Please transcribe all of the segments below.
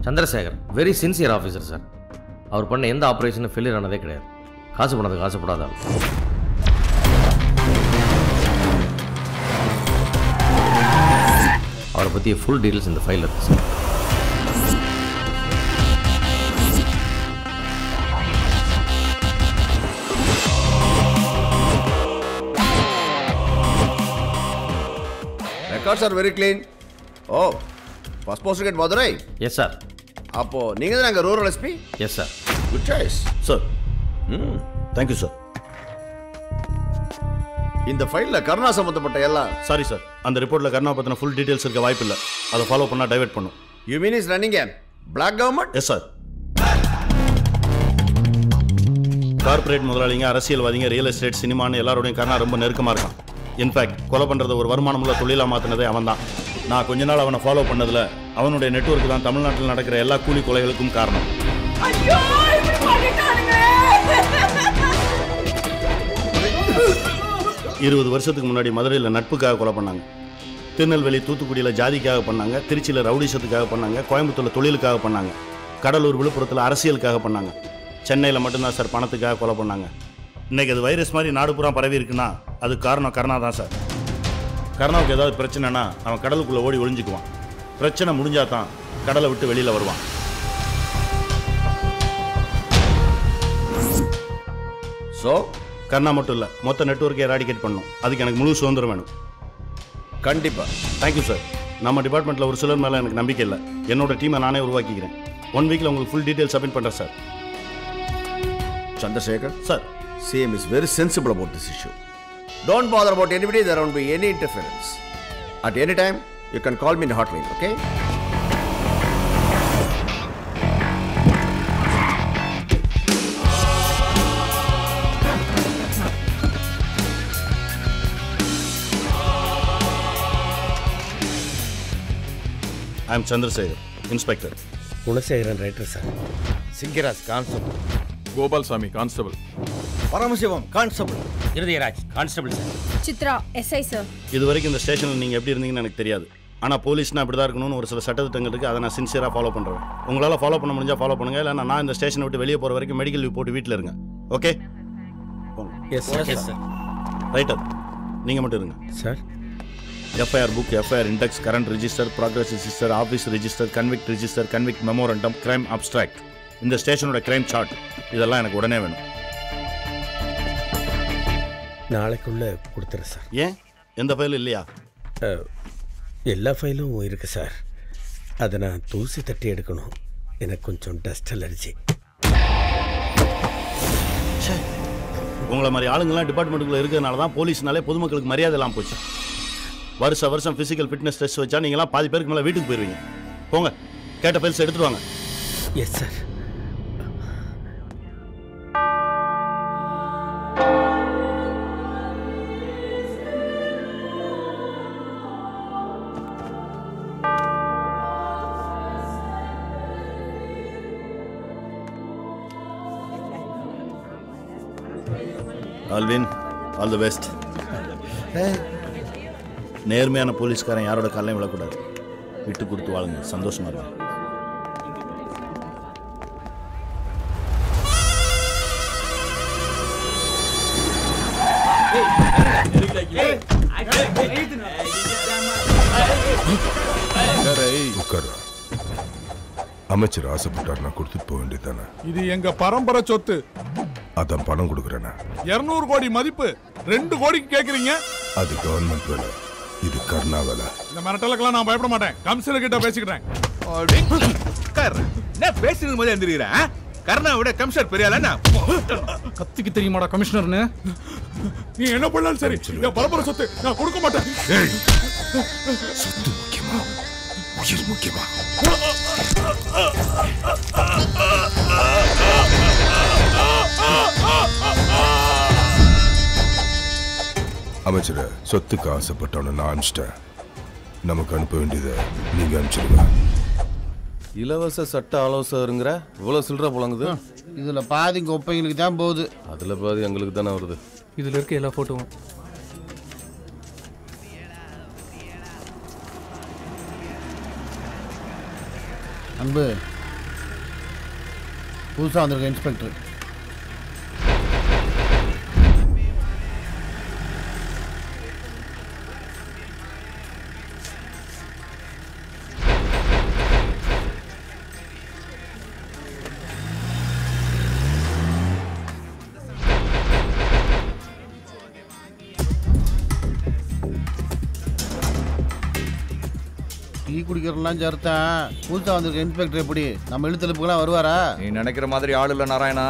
Chandrasekhar very sincere officer sir. அவர் பண்ண எந்த ஆப்ரேஷனும் ஃபெயிலியர் ஆனதே கிடையாது. காசு பண்ணதுக்கு ஆசைப்படாத ஆள். அவரை பற்றிய ஃபுல் டீட்டெயில்ஸ் இந்த ஃபைலில் இருக்குது sir. Records are very clean. Oh, first poster get Madurai? Yes, sir. அப்போ நீங்க தான் அங்க rural SP? Yes, sir. Good choice. Sir. Thank you, sir. இந்த ஃபைல்ல கருணா சம்பந்தப்பட்ட எல்லாம் சாரி சார், அந்த ரிப்போர்ட்ல கருணா பத்தின ஃபுல் டீடைல்ஸ் இருக்க வாய்ப்பு இல்லை. அதை ஃபாலோ பண்ணா டைவர்ட் பண்ணும். You mean is running a black government? Yes, sir. Corporate முதலாளிங்க, அரசியல்வாதிங்க, ரியல் எஸ்டேட், சினிமான்னு எல்லாரோடையும் கருணா ரொம்ப நெருக்கமாக இருக்கான். இன்ஃபேக்ட் கொலை பண்ணுறத ஒரு வருமானமுள்ள தொழிலாக மாற்றினதே அவன் தான். நான் கொஞ்ச நாள் அவனை ஃபாலோ பண்ணதில் அவனுடைய நெட்வொர்க் தான் தமிழ்நாட்டில் நடக்கிற எல்லா கூலி கொலைகளுக்கும் காரணம். 20 வருஷத்துக்கு முன்னாடி மதுரையில் நட்புக்காக கொலை பண்ணாங்க. திருநெல்வேலி, தூத்துக்குடியில் ஜாதிக்காக பண்ணாங்க. திருச்சியில் ரவுடிசத்துக்காக பண்ணாங்க. கோயம்புத்தூரில் தொழிலுக்காக பண்ணாங்க. கடலூர், விழுப்புரத்தில் அரசியலுக்காக பண்ணாங்க. சென்னையில் மட்டும்தான் சார் பணத்துக்காக கொலை பண்ணாங்க. இன்றைக்கி அது வைரஸ் மாதிரி நாடு பூரா பரவி இருக்குன்னா அது காரணம் கருணா தான் சார். கருணாவுக்கு ஏதாவது பிரச்சனைனா அவன் கடலுக்குள்ளே ஓடி ஒளிஞ்சிக்குவான். பிரச்சனை முடிஞ்சால் தான் கடலை விட்டு வெளியில் வருவான். ஸோ கருணா மட்டும் இல்லை, மொத்த நெட்வொர்க்கை எராடிகேட் பண்ணணும். அதுக்கு எனக்கு முழு சுதந்திரம் வேணும். கண்டிப்பாக. Thank you sir. நம்ம டிபார்ட்மெண்ட்டில் ஒரு சிலர் மேலே எனக்கு நம்பிக்கை இல்லை. என்னோட டீமை நானே உருவாக்கிக்கிறேன். 1 வீக்கில் உங்களுக்கு ஃபுல் டீட்டெயில் சப்மிட் பண்ணுறேன் sir. Chandrasekhar? Sir. CM is very sensible about this issue. Don't bother about anybody, there won't be any interference. At any time, you can call me in the hotline, okay? I am Chandrasekhar, Inspector. Gunasekaran writer sir. Singaraj constable. Gopalsamy constable. Paramasivam constable. Irudhayaraj constable sir. Chitra SI sir. இது வரைக்கும் இந்த ஸ்டேஷனில் நீங்கள் எப்படி இருந்தீங்கன்னு எனக்கு தெரியாது. ஆனால் போலீஸ்னா இப்படி தான் இருக்கணும்னு ஒரு சில சட்டத்திட்டங்கள் இருக்குது. அதை நான் சின்சியராக ஃபாலோ பண்ணுறேன். உங்களால் ஃபாலோ பண்ண முடிஞ்சால் ஃபாலோ பண்ணுங்கள். இல்லை நான் இந்த ஸ்டேஷனை விட்டு வெளியே போகிற வரைக்கும் மெடிக்கல் லீவ் போட்டு வீட்டில் இருங்க. Okay? Yes sir. Yes sir. Writer, நீங்கள் மட்டும் இருங்க sir. FIR book, FIR index, current register, progress register, office register, convict memorandum, crime abstract, இந்த ஸ்டேஷனோட கிரைம் சார்ட், இதெல்லாம் எனக்கு உடனே வேணும். நாளைக்குள்ளே கொடுத்துறேன் சார். ஏன், எந்த ஃபைலும் இல்லையா? எல்லா ஃபைலும் இருக்குது சார். அதை நான் தூசி தட்டி எடுக்கணும். எனக்கு கொஞ்சம் டஸ்ட் அலர்ஜி. உங்களை மாதிரி ஆளுங்கள்லாம் டிபார்ட்மெண்ட்டுக்குள்ளே இருக்கிறதுனால தான் போலீஸ்னாலே பொதுமக்களுக்கு மரியாதை எல்லாம் போச்சு. வருஷம் ஃபிசிக்கல் ஃபிட்னஸ் டெஸ்ட் வச்சா நீங்களாம் பாதி பேருக்கு மேலே வீட்டுக்கு போயிடுவீங்க. போங்க, கேட்ட ஃபைல்ஸ் எடுத்துட்டு வாங்க. Yes sir. Alvin, all the best. நேர்மையான போலீஸ்காரன் யாரோட காலையும் விழக்கூடாது. விட்டு கொடுத்து வாழுங்க, சந்தோஷமா இருக்கும். அமைச்சர் ஆசைப்பட்டார், நான் கொடுத்துட்டு போக வேண்டியதானே. இது எங்க பரம்பரை சொத்து. அதான் பணம் கொடுக்குறேன்னா 200 கோடி மதிப்பு 2 கோடிக்கு கேக்குறீங்க. அது கவர்மெண்ட் வேலை, இது கர்ணா வேலை. இந்த மிரட்டலுக்கெல்லாம் நான் பயப்பட மாட்டேன். கமிஷனர் கிட்ட பேசிக்கிறேன். நான் பேசுறது போதே எந்திரிக்கிறேன். கர்ணா விட கமிஷனர் பெரிய ஆளா? கத்திக்கு தெரியுமாடா கமிஷனர்னு? நீ என்ன பண்ணாலும் சரி, என் பரம்பரை சொத்து நான் கொடுக்க மாட்டேன். சொத்து முக்கியமா, உயிர் முக்கியமா? அமைச்சர, சொத்துக்கு ஆசைப்பட்டவன நான் அனுப்பிச்சிட்டேன். நமக்கு அனுப்ப வேண்டியதை நீங்க அனுப்பிச்சிடுங்க. இலவச சட்ட ஆலோசகருங்கிற இவ்வளோ சில்லற புழங்குது. இதுல பாதி கொப்பைங்களுக்கு தான் போகுது. அதுல பாதி எங்களுக்கு தானே வருது. இதுல இருக்க எல்லா போட்டோவும் அன்பு புதுசாக வந்திருக்க இன்ஸ்பெக்டர். டீ குடிக்கிறலாம் சேர்த்தேன். புதுசாக வந்திருக்க இன்ஸ்பெக்டர் எப்படி நம்ம இழுத்தெழுப்புக்கெல்லாம் வருவாரா? நீ நினைக்கிற மாதிரி ஆள் இல்லை நாராயணா.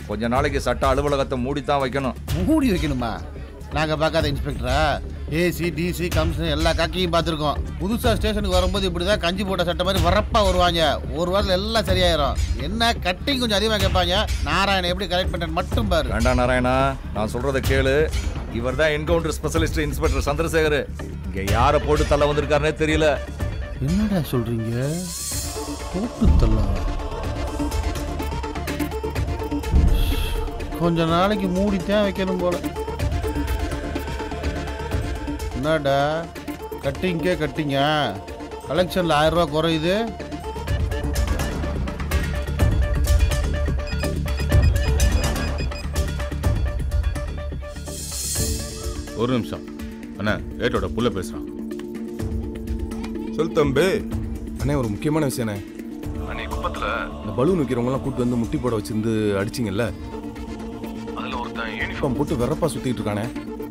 கொஞ்ச நாளைக்கு சட்ட அலுவலகத்தை மூடித்தான் வைக்கணும். மூடி வைக்கணுமா? நாங்கள் பார்க்காத இன்ஸ்பெக்டரா? ஏசி டிசி கமிஷனர் எல்லா காக்கையும் பார்த்துருக்கோம். புதுசாக ஸ்டேஷனுக்கு வரும்போது இப்படி தான் கஞ்சி போட்ட சட்டை மாதிரி வரப்பாக வருவாங்க. ஒரு வாரத்தில் எல்லாம் சரியாயிரும். என்ன கட்டிங் கொஞ்சம் அதிகமாக கேட்பாங்க. நாராயணன் எப்படி கரெக்ட் பண்ணுறேன்னு மட்டும் பாரு. வேண்டாம் நாராயணா, நான் சொல்கிறத கேளு. இவர் தான் என்கவுண்டர் ஸ்பெஷலிஸ்ட் இன்ஸ்பெக்டர் சந்திரசேகர். இங்கே யாரை போட்டு தள்ள வந்திருக்காருனே தெரியல. என்னடா சொல்றீங்க? போட்டு தள்ள கொஞ்ச நாளைக்கு மூடித்தான் வைக்கணும் போல. என்னடா கட்டிங்கே கட்டிங்க, கலெக்ஷனில் 1000 ரூபா குறையுது. ஒரு நிமிஷம் அண்ணா, ஏட்டோட புள்ள பேசுகிறான். சொல் தம்பி. அண்ணே ஒரு முக்கியமான விஷயண்ணே. அண்ணே குப்பத்தில் இந்த பலூன் விற்கிறவங்கலாம் கூப்பிட்டு வந்து முட்டி போட வச்சிருந்து அடிச்சிங்கல்ல, அதில் ஒருத்தன் யூனிஃபார்ம் போட்டு வெறப்பா சுற்றிட்டு இருக்கானே.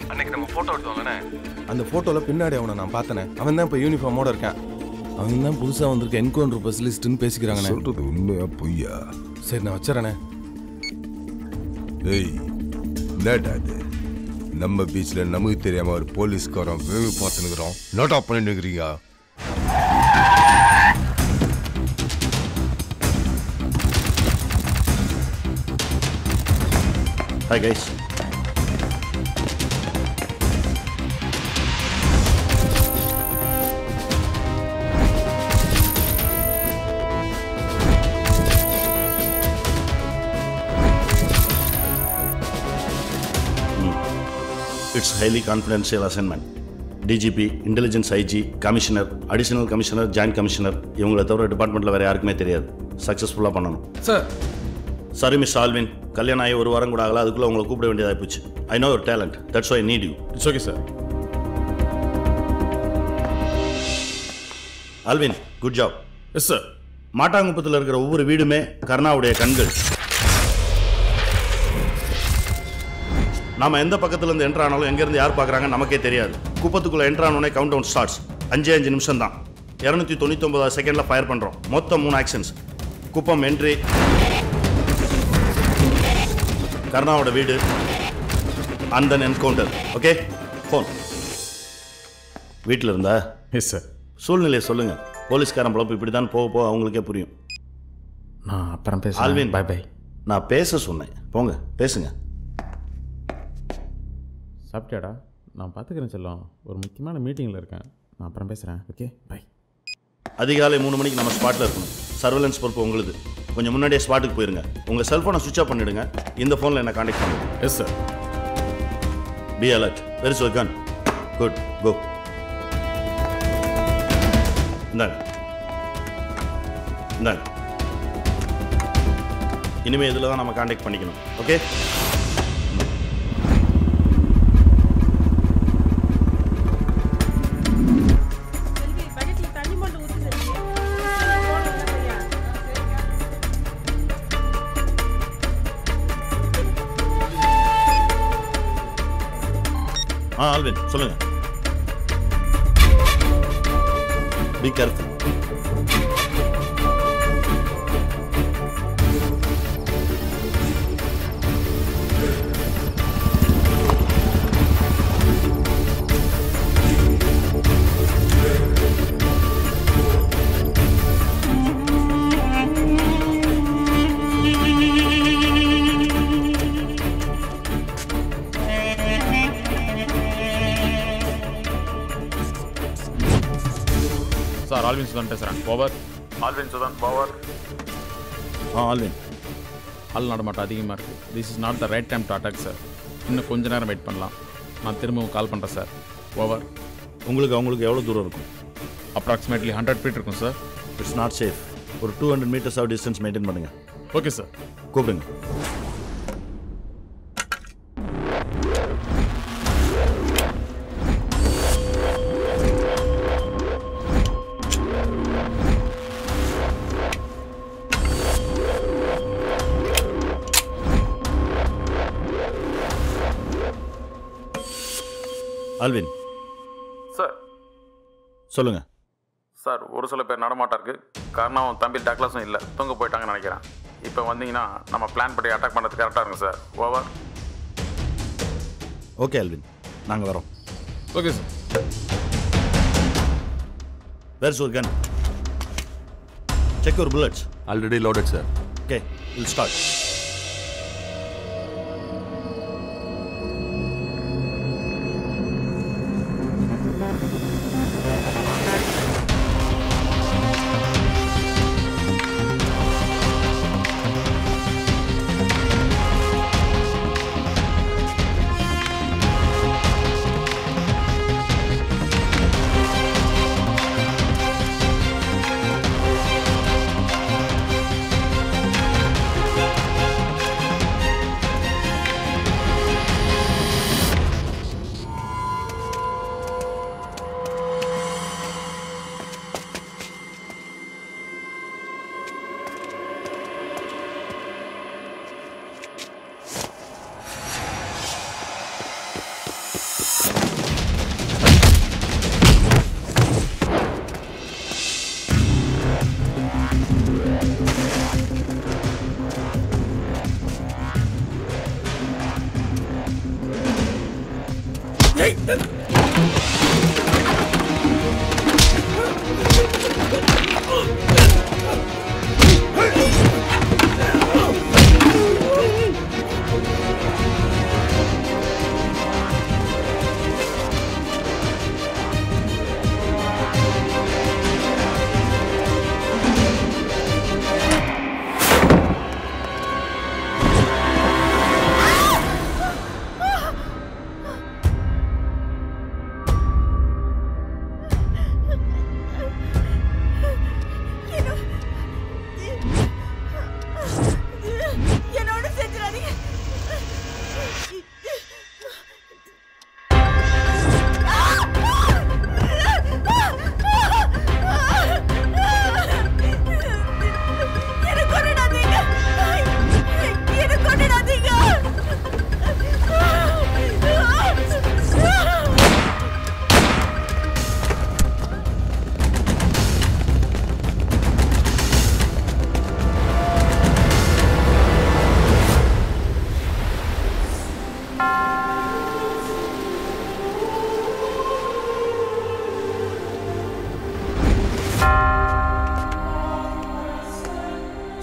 அன்னைக்கு நம்ம ஃபோட்டோ எடுத்தோம்லண்ணே, அந்த ஃபோட்டோவில் பின்னாடி அவனை நான் பார்த்தனே. அவன் தான் இப்போ யூனிஃபார்மோட இருக்கான். அவன் தான் புதுசாக வந்திருக்க என்கவுண்டர் ஸ்பெஷலிஸ்ட்னு பேசிக்கிறாங்கண்ணே. சொல்கிறது உண்மையா பொய்யா? சரி நான் வச்சுறேண்ணே. ஏய் என்னடா அது? நம்ம பீச்சில் நமக்கு தெரியாமல் ஒரு போலீஸ்காரன் வேவு பார்த்துனுக்குறோம். நோட் ஆஃப் பண்ணிட்டு இருக்கிறீங்க. Hi guys. It's highly confidential assignment. DGP, Intelligence IG, Commissioner, Additional Commissioner, Joint Commissioner இவங்களை தவிர டிபார்ட்மெண்ட்டில் வேறு யாருக்குமே தெரியாது. சக்ஸஸ்ஃபுல்லாக பண்ணணும். சார். சாரி மிஸ் ஆல்வின், கல்யாணம் ஆகி 1 வாரம் கூட ஆகல, அதுக்குள்ளே உங்களை கூப்பிட வேண்டியதாக போச்சு. I know your talent, that's why I need you. It's okay sir. Alvin, good job. Yes sir. மாட்டாங்குப்பத்தில் இருக்கிற ஒவ்வொரு வீடுமே கருணாவுடைய கண்கள். நாம எந்த பக்கத்துலேருந்து என்ட்ரு ஆனாலும் எங்கேருந்து யார் பார்க்குறாங்க நமக்கே தெரியாது. குப்பத்துக்குள்ளே என்ட்ரு ஆனோடனே கவுண்ட் டவுன் ஸ்டார்ட்ஸ். 5 நிமிஷம் தான். 299 செகண்டில் ஃபயர் பண்ணுறோம். மொத்தம் 3 ஆக்ஷன்ஸ். குப்பம் என்ட்ரி, கருணாவோட வீடு, and then encounter. Okay, phone வீட்டில் இருந்தா? Yes sir. சூழ்நிலையை சொல்லுங்கள். போலீஸ்காரன் பொழப்பு இப்படி தான் போக போக அவங்களுக்கே புரியும். நான் அப்புறம் பேசுகிறேன். Alvin, bye bye. நான் பேச சொன்னேன், போங்க பேசுங்க. சாப்பிட்டியாடா? நான் பார்த்துக்கிறேன் செல்லம். ஒரு முக்கியமான மீட்டிங்கில் இருக்கேன். நான் அப்புறம் பேசுகிறேன். Okay bye. அதிகாலை 3 மணிக்கு நம்ம ஸ்பாட்டில் இருக்கணும். சர்வேலன்ஸ் பொறுப்பு உங்களுது. கொஞ்சம் முன்னாடியே ஸ்பாட்டுக்கு போயிருங்க. உங்கள் செல்ஃபோனை சுவிட்ச் ஆஃப் பண்ணிவிடுங்க. இந்த ஃபோனில் என்ன கான்டாக்ட் பண்ணுங்க. Yes sir. Be alert. Very so gun. Good, go. இந்தாங்க இந்தாங்க. இனிமேல் இதில் தான் நம்ம கான்டாக்ட் பண்ணிக்கணும். ஓகே. ஆல்வின் சொல்லுங்க. Be careful. Sir, Alvin Sudhan பேசுகிறேன். Over. Alvin Sudhan power. Alvin, ஆள் நடமாட்டம் அதிகமாக இருக்குது. This is not the right time to attack sir. இன்னும் கொஞ்ச நேரம் வெயிட் பண்ணலாம். நான் திரும்பவும் கால் பண்ணுறேன் சார். ஓவர். அவங்களுக்கு எவ்வளோ தூரம் இருக்கும்? அப்ராக்சிமேட்லி 100 feet இருக்கும் சார். It's not safe. ஒரு 200 meters ஆஃப் டிஸ்டன்ஸ் மெயின்டைன் பண்ணுங்கள். Okay sir. கூப்பிடுங்க. Alvin sir. சொல்லுங்க சார், ஒரு சில பேர் நடமாட்டம் இருக்கு. காரணம் தம்பி டக்ளஸும் இல்லை, தூங்க போயிட்டாங்கன்னு நினைக்கிறேன். இப்போ வந்தீங்கன்னா நம்ம பிளான் படி அட்டாக் பண்ணுறது கரெக்டாக இருக்கும் சார். ஓவர். ஓகே ஆல்வின், நாங்கள் வரோம். Okay sir. Where's your gun? Check your bullets. Already loaded sir. Okay, will start.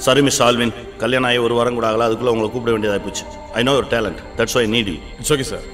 Sorry miss Alvin, கல்யாணம் ஆகி ஒரு வாரம் கூட ஆகல, அதுக்குள்ளே உங்களை கூப்பிட வேண்டியதாக போச்சு. I know your talent, that's why I need you. It's okay sir.